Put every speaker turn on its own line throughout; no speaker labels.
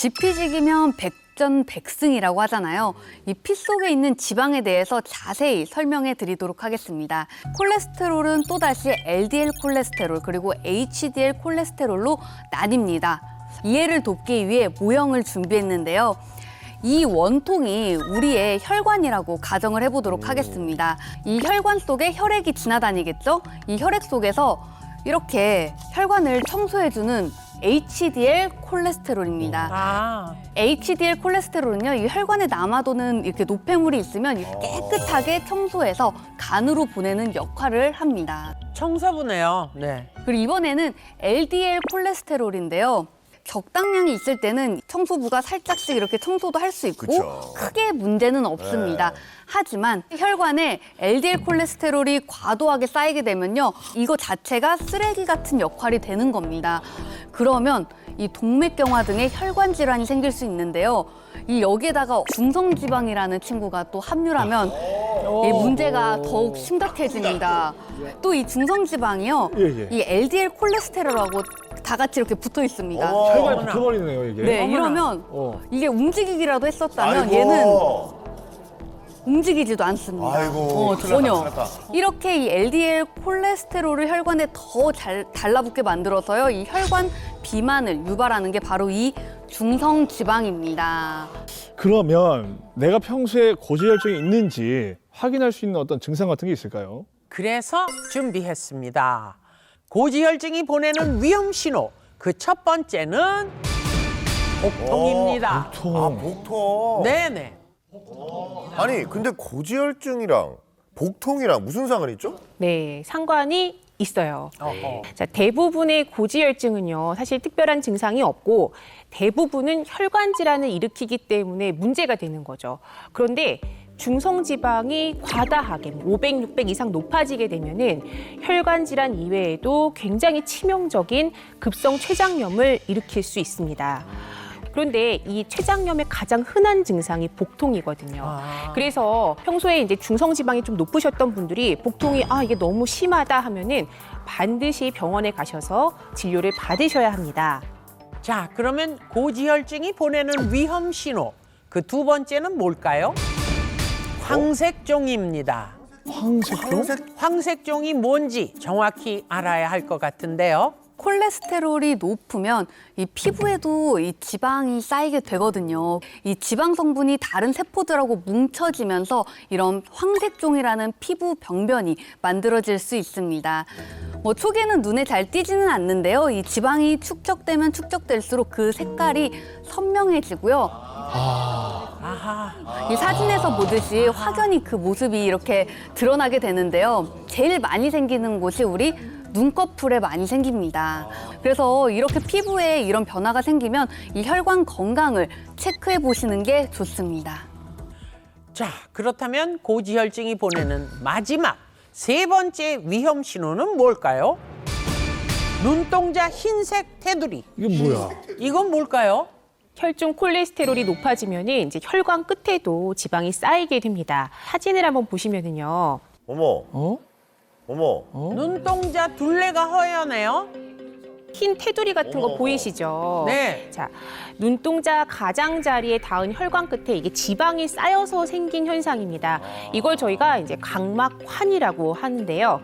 지피지기면 백전백승이라고 하잖아요. 이 피 속에 있는 지방에 대해서 자세히 설명해 드리도록 하겠습니다. 콜레스테롤은 또다시 LDL 콜레스테롤 그리고 HDL 콜레스테롤로 나뉩니다. 이해를 돕기 위해 모형을 준비했는데요. 이 원통이 우리의 혈관이라고 가정을 해보도록 하겠습니다. 이 혈관 속에 혈액이 지나다니겠죠? 이 혈액 속에서 이렇게 혈관을 청소해주는 HDL 콜레스테롤입니다. HDL 콜레스테롤은요, 이 혈관에 남아도는 이렇게 노폐물이 있으면 깨끗하게 청소해서 간으로 보내는 역할을 합니다.
청소부네요. 네.
그리고 이번에는 LDL 콜레스테롤인데요. 적당량이 있을 때는 청소부가 살짝씩 이렇게 청소도 할 수 있고
그쵸.
크게 문제는 없습니다. 하지만 혈관에 LDL 콜레스테롤이 과도하게 쌓이게 되면요. 이거 자체가 쓰레기 같은 역할이 되는 겁니다. 그러면 이 동맥경화 등의 혈관 질환이 생길 수 있는데요. 이 여기에다가 중성지방이라는 친구가 또 함유하면 이 문제가 더욱 심각해집니다. 또 이 중성지방이요. 이 LDL 콜레스테롤하고 다 같이 이렇게 붙어 있습니다.
혈관이 붙어버리네요, 이게.
네, 이러면 이게 움직이기라도 했었다면 얘는 움직이지도 않습니다.
아이고,
전혀.
큰일 났다.
이렇게 이 LDL 콜레스테롤을 혈관에 더 잘 달라붙게 만들어서요. 이 혈관 비만을 유발하는 게 바로 이 중성지방입니다.
그러면 내가 평소에 고지혈증이 있는지 확인할 수 있는 어떤 증상 같은 게 있을까요?
그래서 준비했습니다. 고지혈증이 보내는 위험 신호. 그 첫 번째는 복통입니다.
복통.
네네.
아니, 근데 고지혈증이랑 복통이랑 무슨 상관이 있죠?
네, 상관이 있어요.
어허.
자, 대부분의 고지혈증은요, 사실 특별한 증상이 없고 대부분은 혈관 질환을 일으키기 때문에 문제가 되는 거죠. 그런데 중성지방이 과다하게 500, 600 이상 높아지게 되면은 혈관 질환 이외에도 굉장히 치명적인 급성 췌장염을 일으킬 수 있습니다. 그런데 이 췌장염의 가장 흔한 증상이 복통이거든요. 그래서 평소에 이제 중성지방이 좀 높으셨던 분들이 복통이 이게 너무 심하다 하면은 반드시 병원에 가셔서 진료를 받으셔야 합니다.
자, 그러면 고지혈증이 보내는 위험 신호. 그 두 번째는 뭘까요? 황색종입니다.
황색종?
황색종이 뭔지 정확히 알아야 할 것 같은데요.
콜레스테롤이 높으면 이 피부에도 이 지방이 쌓이게 되거든요. 이 지방 성분이 다른 세포들하고 뭉쳐지면서 이런 황색종이라는 피부 병변이 만들어질 수 있습니다. 초기에는 눈에 잘 띄지는 않는데요. 이 지방이 축적되면 축적될수록 그 색깔이 선명해지고요. 이 사진에서 보듯이 확연히 그 모습이 이렇게 드러나게 되는데요. 제일 많이 생기는 곳이 우리 눈꺼풀에 많이 생깁니다. 그래서 이렇게 피부에 이런 변화가 생기면 이 혈관 건강을 체크해 보시는 게 좋습니다.
자, 그렇다면 고지혈증이 보내는 마지막 세 번째 위험 신호는 뭘까요? 눈동자 흰색 테두리.
이게 뭐야?
이건 뭘까요?
혈중 콜레스테롤이 높아지면은 이제 혈관 끝에도 지방이 쌓이게 됩니다. 사진을 한번 보시면은요.
어머, 어머.
눈동자 둘레가 허연해요.
흰 테두리 같은 거 보이시죠?
네.
자, 눈동자 가장자리에 닿은 혈관 끝에 이게 지방이 쌓여서 생긴 현상입니다. 이걸 저희가 이제 각막환이라고 하는데요.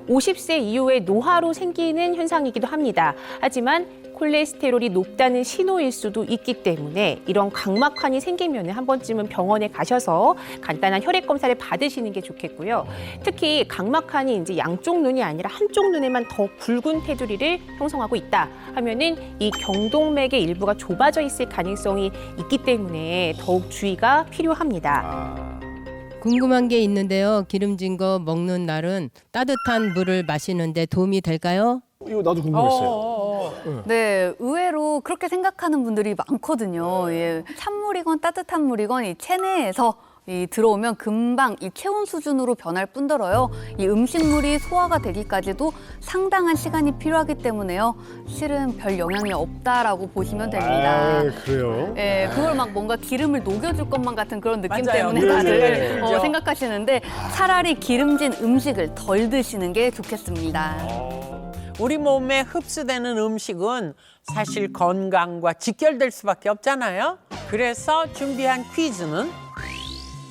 50세 이후에 노화로 생기는 현상이기도 합니다. 하지만 콜레스테롤이 높다는 신호일 수도 있기 때문에 이런 각막환이 생기면 한 번쯤은 병원에 가셔서 간단한 혈액 검사를 받으시는 게 좋겠고요. 특히 각막환이 이제 양쪽 눈이 아니라 한쪽 눈에만 더 굵은 테두리를 형성하고 있다 하면은 이 경동맥의 일부가 좁아져 있을 가능성이 있기 때문에 더욱 주의가 필요합니다.
궁금한 게 있는데요. 기름진 거 먹는 날은 따뜻한 물을 마시는데 도움이 될까요?
이거 나도 궁금했어요.
네, 의외로 그렇게 생각하는 분들이 많거든요. 예, 찬물이건 따뜻한 물이건 이 체내에서 들어오면 금방 이 체온 수준으로 변할 뿐더러요. 이 음식물이 소화가 되기까지도 상당한 시간이 필요하기 때문에요. 실은 별 영향이 없다라고 보시면 됩니다.
그래요?
예, 그걸 막 뭔가 기름을 녹여줄 것만 같은 그런 느낌
맞아요.
때문에
그런
다들
생각이 들죠.
생각하시는데 차라리 기름진 음식을 덜 드시는 게 좋겠습니다.
우리 몸에 흡수되는 음식은 사실 건강과 직결될 수밖에 없잖아요. 그래서 준비한 퀴즈는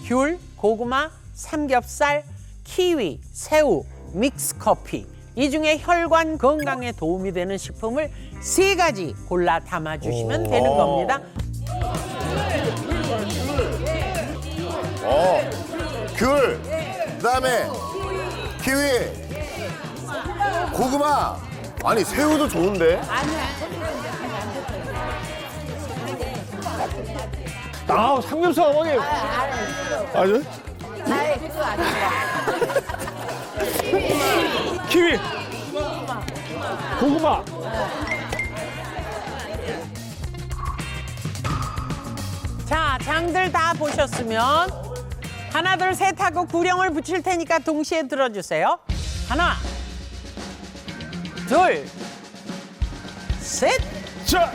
귤, 고구마, 삼겹살, 키위, 새우, 믹스커피 이 중에 혈관 건강에 도움이 되는 식품을 3가지 골라 담아주시면 되는 겁니다.
귤, 그다음에 키위, 고구마. 아니 새우도 좋은데.
아, 삼겹살 어머니. 아주? 키위. 고구마.
자, 장들 다 보셨으면 하나, 둘, 셋 하고 구령을 붙일 테니까 동시에 들어주세요. 하나, 둘, 셋.
자.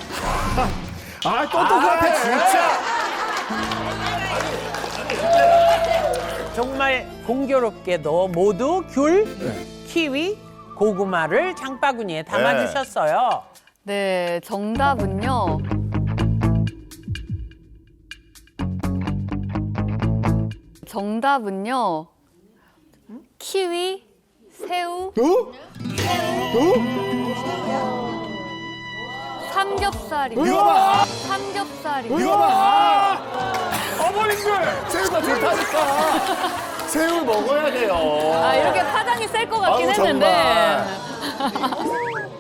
아, 똑똑하네.
진짜.
정말 공교롭게도 모두 귤, 키위, 고구마를 장바구니에 담아주셨어요.
네, 정답은요. 정답은요. 키위, 새우, 삼겹살이요.
이거 봐.
삼겹살이요.
이거 봐.
어머님들.
새우가 좋다니까. 새우 먹어야 돼요.
아, 이렇게 파장이 셀 것 같긴
아우,
했는데.
정말.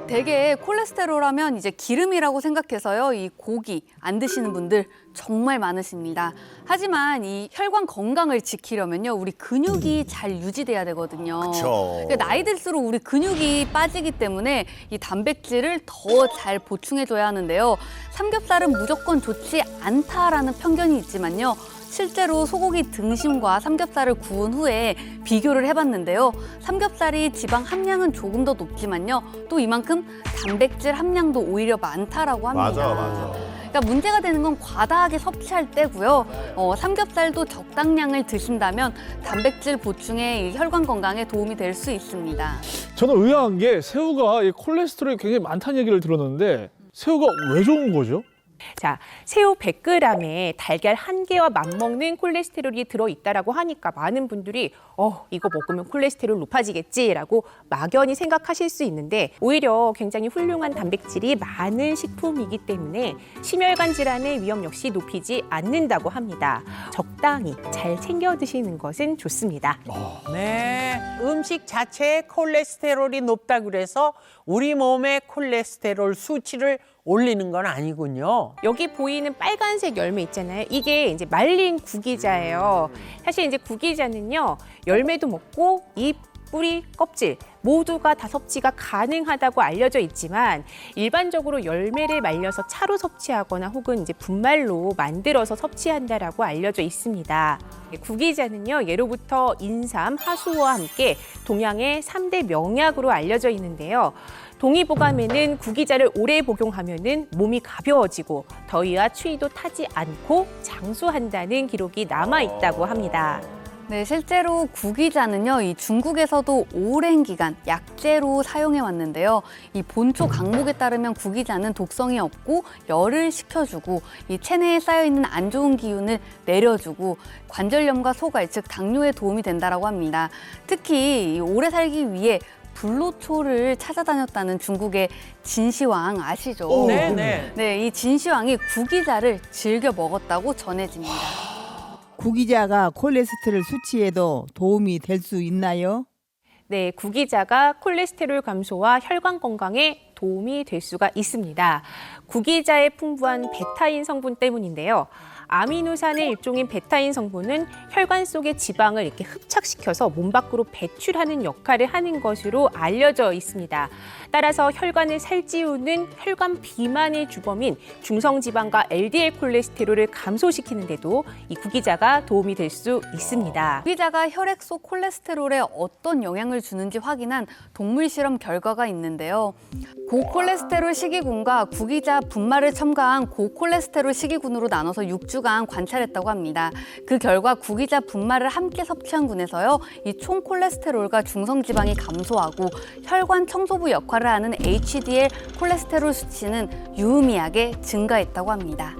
되게 콜레스테롤 하면 이제 기름이라고 생각해서요. 이 고기 안 드시는 분들 정말 많으십니다. 하지만 이 혈관 건강을 지키려면요. 우리 근육이 잘 유지돼야 되거든요.
그쵸.
그러니까 나이 들수록 우리 근육이 빠지기 때문에 이 단백질을 더 잘 보충해줘야 하는데요. 삼겹살은 무조건 좋지 않다라는 편견이 있지만요. 실제로 소고기 등심과 삼겹살을 구운 후에 비교를 해봤는데요. 삼겹살이 지방 함량은 조금 더 높지만요. 또 이만큼 단백질 함량도 오히려 많다라고 합니다.
맞아.
그러니까 문제가 되는 건 과다하게 섭취할 때고요. 삼겹살도 적당량을 드신다면 단백질 보충에 이 혈관 건강에 도움이 될 수 있습니다.
저는 의아한 게 새우가 이 콜레스테롤이 굉장히 많다는 얘기를 들었는데 새우가 왜 좋은 거죠?
자, 새우 100g에 달걀 1개와 맞먹는 콜레스테롤이 들어있다라고 하니까 많은 분들이 이거 먹으면 콜레스테롤 높아지겠지라고 막연히 생각하실 수 있는데 오히려 굉장히 훌륭한 단백질이 많은 식품이기 때문에 심혈관 질환의 위험 역시 높이지 않는다고 합니다. 적당히 잘 챙겨 드시는 것은 좋습니다.
네, 음식 자체에 콜레스테롤이 높다 그래서 우리 몸의 콜레스테롤 수치를 올리는 건 아니군요.
여기 보이는 빨간색 열매 있잖아요. 이게 이제 말린 구기자예요. 사실 이제 구기자는요, 열매도 먹고 잎, 뿌리, 껍질 모두가 다 섭취가 가능하다고 알려져 있지만 일반적으로 열매를 말려서 차로 섭취하거나 혹은 이제 분말로 만들어서 섭취한다라고 알려져 있습니다. 구기자는요, 예로부터 인삼, 하수와 함께 동양의 3대 명약으로 알려져 있는데요. 동의보감에는 구기자를 오래 복용하면은 몸이 가벼워지고 더위와 추위도 타지 않고 장수한다는 기록이 남아 있다고 합니다.
네, 실제로 구기자는요, 이 중국에서도 오랜 기간 약재로 사용해 왔는데요. 이 본초 강목에 따르면 구기자는 독성이 없고 열을 식혀주고 이 체내에 쌓여 있는 안 좋은 기운을 내려주고 관절염과 소갈, 즉 당뇨에 도움이 된다라고 합니다. 특히 이 오래 살기 위해 불로초를 찾아다녔다는 중국의 진시황 아시죠?
네네.
네, 이 진시황이 구기자를 즐겨 먹었다고 전해집니다.
구기자가 콜레스테롤 수치에도 도움이 될 수 있나요?
네, 구기자가 콜레스테롤 감소와 혈관 건강에 도움이 될 수가 있습니다. 구기자의 풍부한 베타인 성분 때문인데요. 아미노산의 일종인 베타인 성분은 혈관 속의 지방을 이렇게 흡착시켜서 몸 밖으로 배출하는 역할을 하는 것으로 알려져 있습니다. 따라서 혈관을 살찌우는 혈관 비만의 주범인 중성지방과 LDL 콜레스테롤을 감소시키는 데도 이 구기자가 도움이 될 수 있습니다.
구기자가 혈액 속 콜레스테롤에 어떤 영향을 주는지 확인한 동물 실험 결과가 있는데요. 고콜레스테롤 식이군과 구기자 분말을 첨가한 고콜레스테롤 식이군으로 나눠서 6주 2주간 관찰했다고 합니다. 그 결과 구기자 분말을 함께 섭취한 군에서요, 이 총 콜레스테롤과 중성지방이 감소하고 혈관 청소부 역할을 하는 HDL 콜레스테롤 수치는 유의미하게 증가했다고 합니다.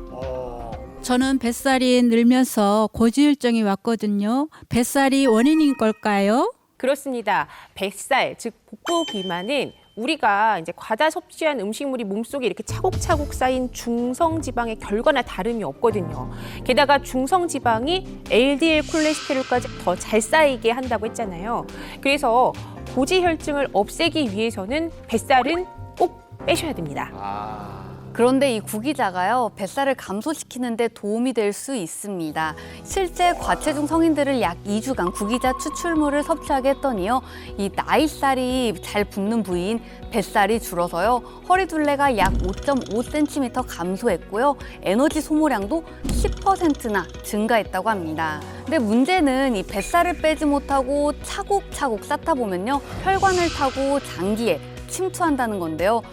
저는 뱃살이 늘면서 고지혈증이 왔거든요. 뱃살이 원인인 걸까요?
그렇습니다. 뱃살, 즉 복부 비만은 우리가 이제 과다 섭취한 음식물이 몸속에 이렇게 차곡차곡 쌓인 중성지방의 결과나 다름이 없거든요. 게다가 중성지방이 LDL 콜레스테롤까지 더 잘 쌓이게 한다고 했잖아요. 그래서 고지혈증을 없애기 위해서는 뱃살은 꼭 빼셔야 됩니다.
그런데 이 구기자가요, 뱃살을 감소시키는 데 도움이 될 수 있습니다. 실제 과체중 성인들을 약 2주간 구기자 추출물을 섭취하게 했더니요, 이 나이살이 잘 붙는 부위인 뱃살이 줄어서요, 허리둘레가 약 5.5cm 감소했고요, 에너지 소모량도 10%나 증가했다고 합니다. 근데 문제는 이 뱃살을 빼지 못하고 차곡차곡 쌓다 보면요, 혈관을 타고 장기에 침투한다는 건데요.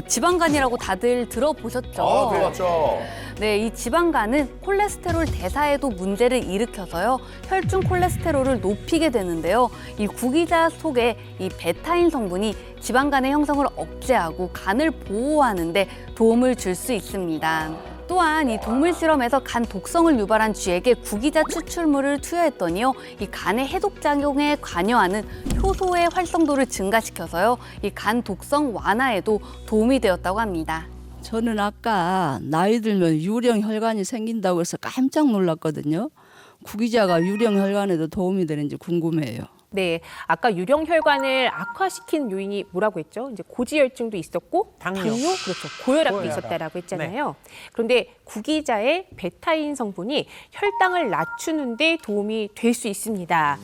지방간이라고 다들 들어보셨죠?
그렇죠.
네, 이 지방간은 콜레스테롤 대사에도 문제를 일으켜서요, 혈중 콜레스테롤을 높이게 되는데요. 이 구기자 속에 이 베타인 성분이 지방간의 형성을 억제하고 간을 보호하는 데 도움을 줄 수 있습니다. 또한 이 동물 실험에서 간 독성을 유발한 쥐에게 구기자 추출물을 투여했더니요, 이 간의 해독 작용에 관여하는 효소의 활성도를 증가시켜서요, 이 간 독성 완화에도 도움이 되었다고 합니다.
저는 아까 나이 들면 유령 혈관이 생긴다고 해서 깜짝 놀랐거든요. 구기자가 유령 혈관에도 도움이 되는지 궁금해요.
네, 아까 유령 혈관을 악화시킨 요인이 뭐라고 했죠? 이제 고지혈증도 있었고
당뇨.
그렇죠. 고혈압도
고혈압.
있었다라고 했잖아요. 그런데 구기자의 베타인 성분이 혈당을 낮추는 데 도움이 될 수 있습니다.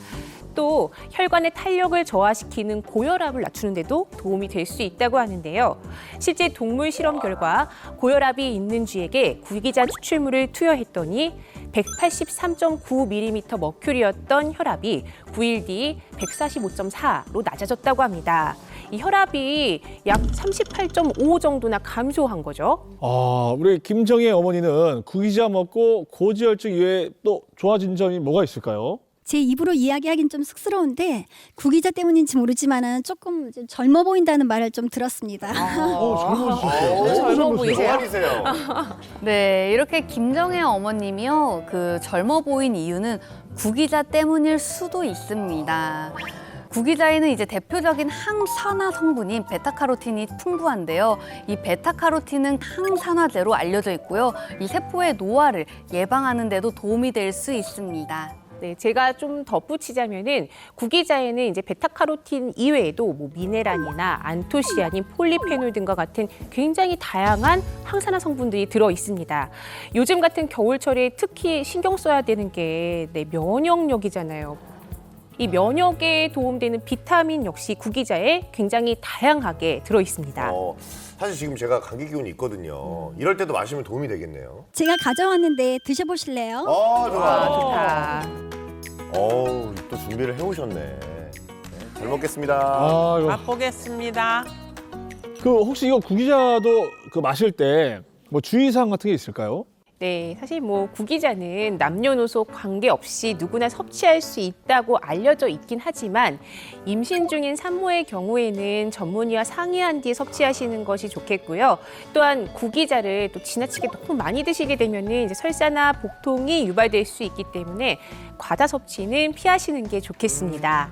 또 혈관의 탄력을 저하시키는 고혈압을 낮추는 데도 도움이 될 수 있다고 하는데요. 실제 동물 실험 결과 고혈압이 있는 쥐에게 구기자 추출물을 투여했더니 183.9mm 머큐리였던 혈압이 9일 뒤 145.4로 낮아졌다고 합니다. 이 혈압이 약 38.5 정도나 감소한 거죠.
우리 김정희 어머니는 구기자 먹고 고지혈증 이외에 또 좋아진 점이 뭐가 있을까요?
제 입으로 이야기하긴 좀 쑥스러운데 구기자 때문인지 모르지만은 조금 젊어 보인다는 말을 좀 들었습니다.
젊어지셨어요.
젊어 보이세요?
동안이세요.
네, 이렇게 김정혜 어머님이요, 그 젊어 보인 이유는 구기자 때문일 수도 있습니다. 구기자에는 이제 대표적인 항산화 성분인 베타카로틴이 풍부한데요. 이 베타카로틴은 항산화제로 알려져 있고요, 이 세포의 노화를 예방하는 데도 도움이 될 수 있습니다.
네, 제가 좀 덧붙이자면은 구기자에는 이제 베타카로틴 이외에도 뭐 미네랄이나 안토시아닌, 폴리페놀 등과 같은 굉장히 다양한 항산화 성분들이 들어 있습니다. 요즘 같은 겨울철에 특히 신경 써야 되는 게 면역력이잖아요. 이 면역에 도움되는 비타민 역시 구기자에 굉장히 다양하게 들어 있습니다.
사실 지금 제가 감기 기운이 있거든요. 이럴 때도 마시면 도움이 되겠네요.
제가 가져왔는데 드셔보실래요?
좋아.
좋다.
또 준비를 해오셨네. 네, 잘 먹겠습니다.
이거
맛보겠습니다.
혹시 이거 구기자도 마실 때 뭐 주의사항 같은 게 있을까요?
네, 사실 뭐 구기자는 남녀노소 관계없이 누구나 섭취할 수 있다고 알려져 있긴 하지만 임신 중인 산모의 경우에는 전문의와 상의한 뒤에 섭취하시는 것이 좋겠고요. 또한 구기자를 또 지나치게 너무 많이 드시게 되면은 이제 설사나 복통이 유발될 수 있기 때문에 과다 섭취는 피하시는 게 좋겠습니다.